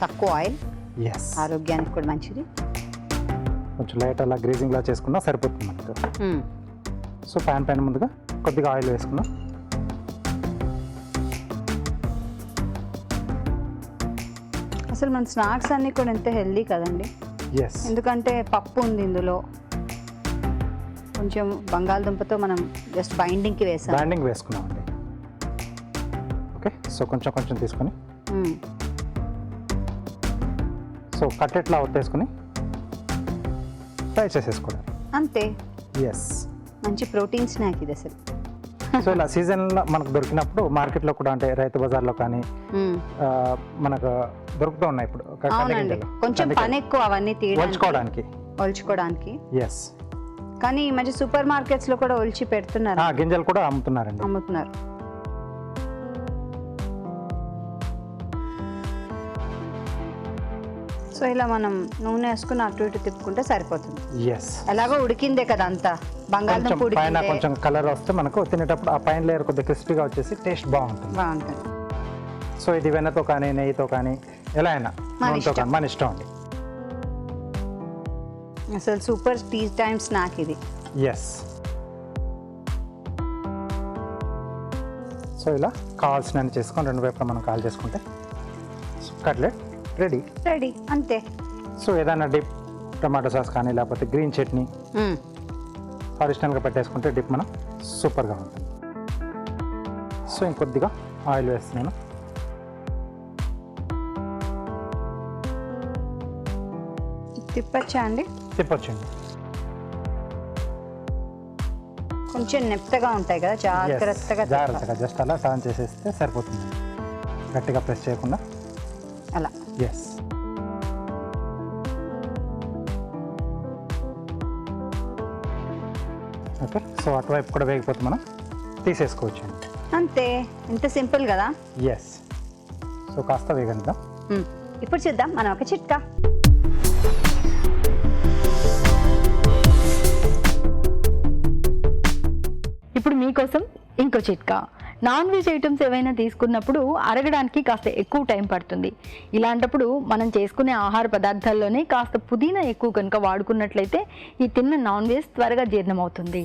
తక్కువ ఆయిల్, ఎస్, ఆరోగ్యానికి కూడా మంచిది. కొంచెం లైట్ అలా గ్రీజింగ్లా చేసుకున్నా సరిపోతుంది మనకు. సో ప్యాన్ పైన ముందుగా కొద్దిగా ఆయిల్ వేసుకున్నాం. అసలు మన స్నాక్స్ అన్నీ కూడా ఎంత హెల్దీ కదండి. ఎస్, ఎందుకంటే పప్పు ఉంది ఇందులో, కొంచెం బంగాళదుంపతో మనం జస్ట్ బైండింగ్కి వేసుకున్నామండి. ఓకే, సో కొంచెం తీసుకొని సో కట్లెట్లా ఒత్తేసుకుని ఫ్రై చేసేసుకోవడం. అంతే. ఎస్, మంచి ప్రోటీన్ స్నాక్ ఇది అసలు. సో ఇలా సీజన్లో మనకు దొరికినప్పుడు మార్కెట్లో కూడా అంటే రైతు బజార్లో కానీ మనకు దొరుకుతూ ఉన్నాయి ఇప్పుడు అవునండి, కొంచెం పని ఎక్కువ అవన్నీ ఒలుచుకోవడానికి. ఎస్, కానీ ఈ మధ్య సూపర్ మార్కెట్స్ లో కూడా ఒలిచి పెడుతున్నారు, గింజలు కూడా అమ్ముతున్నారు. సో ఇలా మనం నూనె వేసుకుని అటు ఇటు తిప్పుకుంటే సరిపోతుంది. ఎస్, ఎలాగో ఉడికిందే కదా అంతా, బంగాళదుంప పైన కొంచెం కలర్ వస్తే మనకు తినేటప్పుడు ఆ పైన లేయర్ కొద్దిగా క్రిస్పీగా వచ్చేసి టేస్ట్ బాగుంటుంది. సో ఇది వెన్నతో కానీ నెయ్యితో కానీ ఎలా అయినా నూనెతో కానీ మన ఇష్టం అండి. అసలు సూపర్ టీ టైమ్ స్నాక్ ఇది. ఎస్, సో ఇలా కావాల్సినవి చేసుకొని రెండు వైపులా మనం కాల్ చేసుకుంటే కట్లెట్ రెడీ అంతే. సో ఏదైనా డిప్ టమాటో సాస్ కానీ లేకపోతే గ్రీన్ చట్నీ అడిషనల్గా పెట్టేసుకుంటే డిప్ మనం సూపర్గా ఉంటుంది. సో ఇంకొద్దిగా ఆయిల్ వేస్తున్నాను. తిప్పచ్చా అండి? తిప్పొచ్చండి. కొంచెం నెప్తగా ఉంటాయి కదా, జాగ్రత్తగా జస్ట్ అలా టర్న్ చేసేస్తే సరిపోతుంది, గట్టిగా ప్రెస్ చేయకుండా అలా. Yes, okay. సో అటువైపు కూడా వేగిపోతే మనం తీసేసుకోవచ్చు అంతే. ఇంత సింపుల్ కదా. ఎస్, సో కాస్త వేగనిద్దాం. ఇప్పుడు చూద్దాం మనం ఒక చిట్కా. ఇప్పుడు మీకోసం ఇంకో చిట్కా. నాన్ వెజ్ ఐటమ్స్ ఏవైనా తీసుకున్నప్పుడు అరగడానికి కాస్త ఎక్కువ టైం పడుతుంది. ఇలాంటప్పుడు మనం చేసుకునే ఆహార పదార్థాల్లోనే కాస్త పుదీనా ఎక్కువ కనుక వాడుకున్నట్లయితే ఈ తిన్న నాన్ వెజ్ త్వరగా జీర్ణమవుతుంది.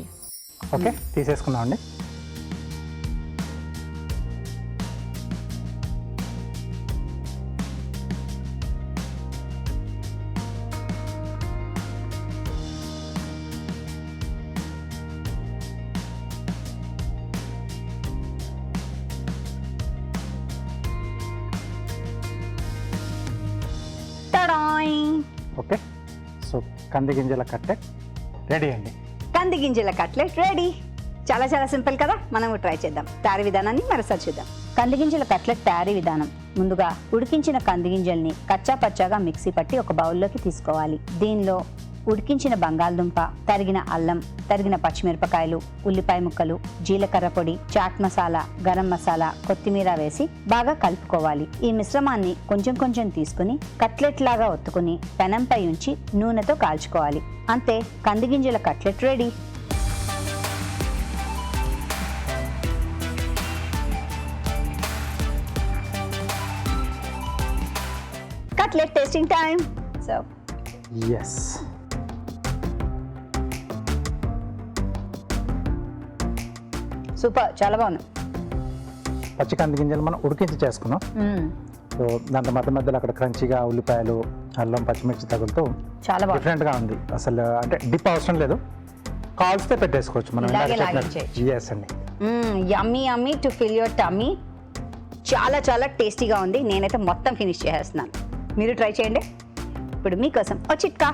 ఓకే, తీసేసుకుందామండి. ఓకే, సో కంది గింజల కట్లెట్ రెడీ అండి. కంది గింజల కట్లెట్ రెడీ. చాలా చాలా సింపుల్ కదా, మనం ట్రై చేద్దాం. తయారీ విధానాన్ని మరోసారి చూద్దాం. కంది గింజల కట్లెట్ తయారీ విధానం. ముందుగా ఉడికించిన కంది గింజల్ని కచ్చా పచ్చాగా మిక్సీ పట్టి ఒక బౌల్లోకి తీసుకోవాలి. దీనిలో ఉడికించిన బంగాళదుంప, తరిగిన అల్లం, తరిగిన పచ్చిమిరపకాయలు, ఉల్లిపాయ ముక్కలు, జీలకర్ర పొడి, చాట్ మసాలా, గరం మసాలా, కొత్తిమీర వేసి బాగా కలుపుకోవాలి. ఈ మిశ్రమాన్ని కొంచెం కొంచెం తీసుకుని కట్లెట్ లాగా ఒత్తుకుని పెనంపై ఉంచి నూనెతో కాల్చుకోవాలి. అంతే, కంది గింజల cutlet ready. Cutlet tasting time. So yes, super, చాలా బాగుంది. పచ్చి కంది గింజలు మనం ఉడికించి చేసుకున్నాం. సో దాంట్లో మధ్య మధ్యలో అక్కడ క్రంచిగా ఉల్లిపాయలు, అల్లం, పచ్చిమిర్చి తగులుతూ చాలా బాగుంది. డిఫరెంట్గా ఉంది. అసలు అంటే డిప్ అవసరం లేదు, కాల్స్తే పెట్టేసుకోవచ్చు మనం. ఎస్ అండి. యమ్మీ యమ్మీ టు ఫిల్ యువర్ టమ్మీ. చాలా చాలా టేస్టీగా ఉంది. నేనైతే మొత్తం ఫినిష్ చేసేస్తున్నాను, మీరు ట్రై చేయండి. ఇప్పుడు మీకోసం ఓ చిట్కా.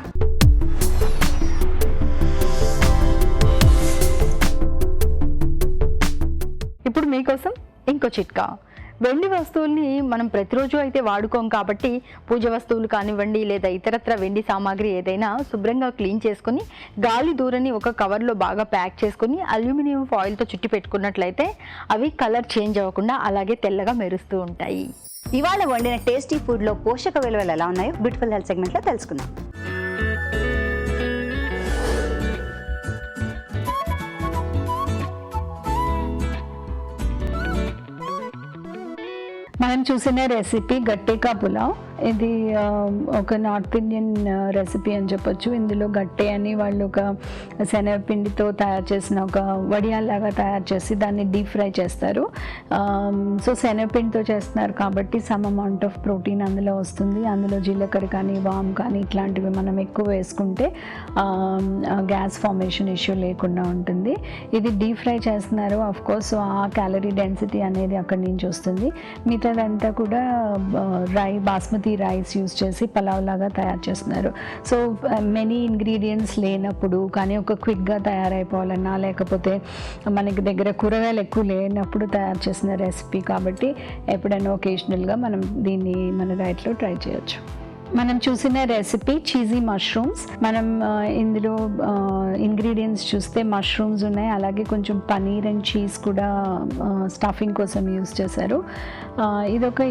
ఇప్పుడు మీకోసం ఇంకో చిట్కా. వెండి వస్తువుల్ని మనం ప్రతిరోజు అయితే వాడుకోం కాబట్టి పూజ వస్తువులు కానివ్వండి లేదా ఇతరత్ర వెండి సామాగ్రి ఏదైనా శుభ్రంగా క్లీన్ చేసుకొని గాలి దూరని ఒక కవర్లో బాగా ప్యాక్ చేసుకొని అల్యూమినియం ఫాయిల్తో చుట్టి పెట్టుకున్నట్లయితే అవి కలర్ చేంజ్ అవ్వకుండా అలాగే తెల్లగా మెరుస్తూ ఉంటాయి. ఇవాళ వండిన టేస్టీ ఫుడ్లో పోషక విలువలు ఎలా ఉన్నాయో బ్యూటిఫుల్ హెల్త్ సెగ్మెంట్లో తెలుసుకుందాం. మనం చూసిన రెసిపీ గట్టేకా పులావ్. ఇది ఒక నార్త్ ఇండియన్ రెసిపీ అని చెప్పొచ్చు. ఇందులో గట్టే అని వాళ్ళు ఒక శనగపిండితో తయారు చేసిన ఒక వడియాల్లాగా తయారు చేసి దాన్ని డీప్ ఫ్రై చేస్తారు. సో శనగపిండితో చేస్తున్నారు కాబట్టి సమ్ అమౌంట్ ఆఫ్ ప్రోటీన్ అందులో వస్తుంది. అందులో జీలకర్ర కానీ వామ్ కానీ ఇట్లాంటివి మనం ఎక్కువ వేసుకుంటే గ్యాస్ ఫార్మేషన్ ఇష్యూ లేకుండా ఉంటుంది. ఇది డీప్ ఫ్రై చేస్తున్నారు, ఆఫ్ కోర్స్ ఆ క్యాలరీ డెన్సిటీ అనేది అక్కడి నుంచి వస్తుంది. మిగతాదంతా కూడా బాస్మతి బాస్మతి రైస్ యూస్ చేసి పలావ్ లాగా తయారు చేస్తున్నారు. సో మెనీ ఇంగ్రీడియంట్స్ లేనప్పుడు కానీ ఒక క్విక్గా తయారైపోవాలన్నా లేకపోతే మనకి దగ్గర కూరగాయలు ఎక్కువ లేనప్పుడు తయారు చేసిన రెసిపీ కాబట్టి ఎప్పుడైనా ఒకేషనల్గా మనం దీన్ని మన డైట్లో ట్రై చేయొచ్చు. మనం చూసిన రెసిపీ చీజీ మష్రూమ్స్. మనం ఇందులో ఇంగ్రీడియంట్స్ చూస్తే మష్రూమ్స్ ఉన్నాయి, అలాగే కొంచెం పనీర్ అండ్ చీజ్ కూడా స్టఫింగ్ కోసం యూస్ చేశారు. ఇదొక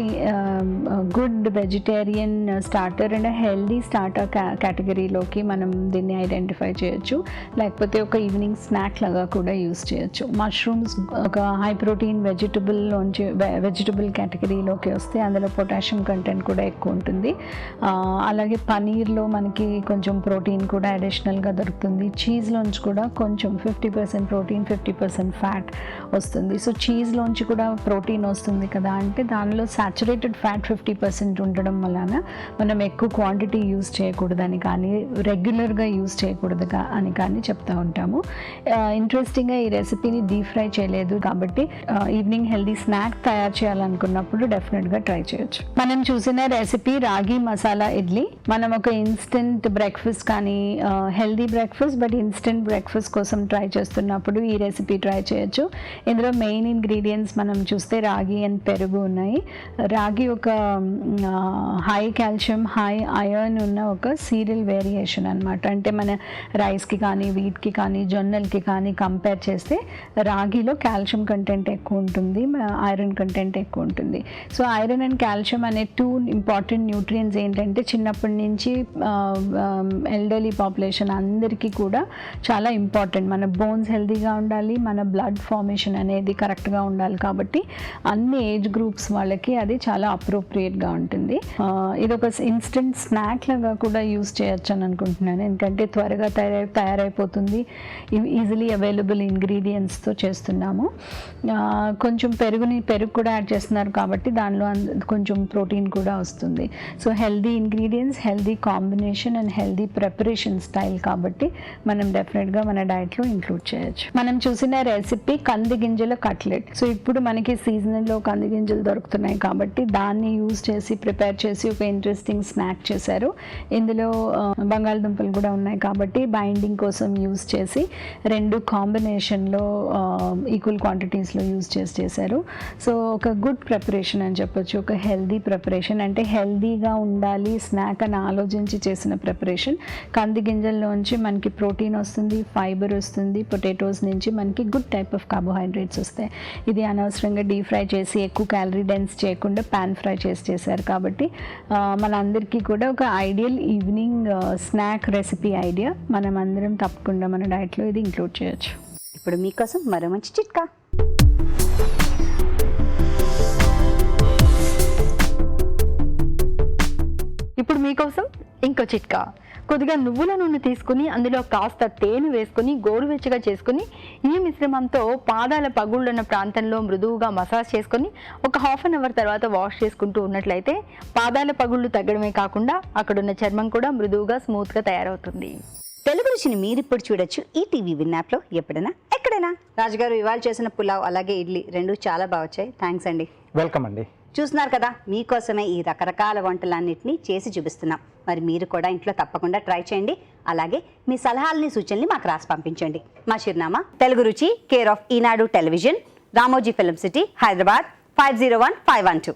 good vegetarian starter and healthy starter కేటగిరీలోకి మనం దీన్ని ఐడెంటిఫై చేయొచ్చు, లేకపోతే ఒక ఈవినింగ్ స్నాక్ లాగా కూడా యూస్ చేయొచ్చు. మష్రూమ్స్ ఒక హై ప్రోటీన్ వెజిటబుల్ కేటగిరీలోకి వస్తే అందులో పొటాషియం కంటెంట్ కూడా ఎక్కువ ఉంటుంది. అలాగే పనీర్లో మనకి కొంచెం ప్రోటీన్ కూడా అడిషనల్గా దొరుకుతుంది. చీజ్లోంచి కూడా కొంచెం 50% ప్రోటీన్ 50% ఫ్యాట్ వస్తుంది. సో చీజ్లోంచి కూడా ప్రోటీన్ వస్తుంది కదా అంటే దానిలో సాచురేటెడ్ ఫ్యాట్ 50% ఉండడం వలన మనం ఎక్కువ క్వాంటిటీ యూస్ చేయకూడదని కానీ రెగ్యులర్గా యూస్ చేయకూడదు అని కానీ చెప్తూ ఉంటాము. ఇంట్రెస్టింగ్గా ఈ రెసిపీని డీప్ ఫ్రై చేయలేదు కాబట్టి ఈవినింగ్ హెల్దీ స్నాక్ తయారు చేయాలనుకున్నప్పుడు డెఫినెట్గా ట్రై చేయొచ్చు. మనం చూసిన రెసిపీ రాగి మసాలా ఇడ్లీ. మనం ఒక ఇన్స్టెంట్ బ్రేక్ఫాస్ట్ కానీ healthy breakfast but instant breakfast కోసం ట్రై చేస్తున్నప్పుడు ఈ రెసిపీ ట్రై చేయొచ్చు. ఇందులో మెయిన్ ఇంగ్రీడియంట్స్ మనం చూస్తే రాగి అండ్ పెరుగు ఉన్నాయి. రాగి ఒక హై కాల్షియం హై ఐరన్ ఉన్న ఒక సీరియల్ వేరియేషన్ అనమాట. అంటే మన రైస్కి కానీ వీట్కి కానీ జొన్నలకి కానీ కంపేర్ చేస్తే రాగిలో కాల్షియం కంటెంట్ ఎక్కువ ఉంటుంది, ఐరన్ కంటెంట్ ఎక్కువ ఉంటుంది. సో ఐరన్ అండ్ కాల్షియం అనే 2 ఇంపార్టెంట్ న్యూట్రియంట్స్ ఏంటంటే చిన్నప్పటి నుంచి ఎల్డర్లీ పాపులేషన్ అందరికీ కూడా చాలా ఇంపార్టెంట్. మన బోన్స్ హెల్తీగా ఉండాలి, మన బ్లడ్ ఫార్మేషన్ అనేది కరెక్ట్గా ఉండాలి కాబట్టి అన్ని ఏజ్ గ్రూప్స్ వాళ్ళకి అది చాలా అప్రోప్రియేట్గా ఉంటుంది. ఇది ఒక ఇన్స్టెంట్ స్నాక్ లాగా కూడా యూస్ చేయొచ్చు అని అనుకుంటున్నాను, ఎందుకంటే త్వరగా తయారైపోతుంది, ఈజీలీ అవైలబుల్ ఇంగ్రీడియంట్స్తో చేస్తున్నాము. కొంచెం పెరుగు కూడా యాడ్ చేస్తున్నారు కాబట్టి దానిలో కొంచెం ప్రోటీన్ కూడా వస్తుంది. So healthy ingredients, healthy combination and healthy preparation style కాబట్టి మనం డెఫినెట్గా మన డైట్లో ఇంక్లూడ్ చేయొచ్చు. మనం చూసిన రెసిపీ కంది గింజల కట్లెట్. సో ఇప్పుడు మనకి సీజనల్లో కంది గింజలు దొరుకుతున్నాయి కాబట్టి దాన్ని యూజ్ చేసి ప్రిపేర్ చేసి ఒక ఇంట్రెస్టింగ్ స్నాక్ చేశారు. ఇందులో బంగాళదుంపలు కూడా ఉన్నాయి కాబట్టి బైండింగ్ కోసం యూజ్ చేసి 2 కాంబినేషన్లో ఈక్వల్ క్వాంటిటీస్లో యూజ్ చేశారు. సో ఒక గుడ్ ప్రిపరేషన్ అని చెప్పొచ్చు, ఒక హెల్దీ ప్రిపరేషన్. అంటే హెల్దీగా ఉండాలి స్నాక్ అని ఆలోచించి చేసిన ప్రిపరేషన్. కంది గింజల్లోంచి మనకి ప్రోటీన్ వస్తుంది, ఫైబర్ వస్తుంది, పొటాటోస్ నుంచి మనకి గుడ్ టైప్ ఆఫ్ కార్బోహైడ్రేట్స్ వస్తాయి. ఇది అనవసరంగా డీప్ ఫ్రై చేసి ఎక్కువ క్యాలరీ డెన్స్ చేయకుండా పాన్ ఫ్రై చేశారు కాబట్టి మనందరికీ కూడా ఒక ideal evening snack recipe idea. మనం అందరం తప్పకుండా మన డైట్లో ఇది ఇంక్లూడ్ చేయొచ్చు. ఇప్పుడు మీకోసం మరో మంచి చిట్కా. ఇప్పుడు మీకోసం ఇంకో చిట్కా. కొద్దిగా నువ్వుల నూనె తీసుకుని అందులో కాస్త తేనె వేసుకుని గోరువెచ్చగా చేసుకుని ఈ మిశ్రమంతో పాదాల పగుళ్ళున్న ప్రాంతంలో మృదువుగా మసాజ్ చేసుకొని ఒక ½ అన్ అవర్ తర్వాత వాష్ చేసుకుంటూ ఉన్నట్లయితే పాదాల పగుళ్ళు తగ్గడమే కాకుండా అక్కడున్న చర్మం కూడా మృదువుగా స్మూత్గా తయారవుతుంది. తెలుగు రుచిని మీరు ఇప్పుడు చూడొచ్చు ఈ టీవీ విన్ యాప్లో ఎప్పుడైనా ఎక్కడైనా. రాజుగారు ఇవాళ చేసిన పులావ్ అలాగే ఇడ్లీ 2 చాలా బాగా వచ్చాయి. థ్యాంక్స్ అండి. వెల్కమ్ అండి. చూస్తున్నారు కదా, మీకోసమే ఈ రకరకాల వంటలన్నింటినీ చేసి చూపిస్తున్నాం. మరి మీరు కూడా ఇంట్లో తప్పకుండా ట్రై చేయండి. అలాగే మీ సలహాలని సూచనలు మాకు రాసి పంపించండి. మా చిరునామా తెలుగు రుచి, care of Eenadu television, Ramoji film city, Hyderabad 501512.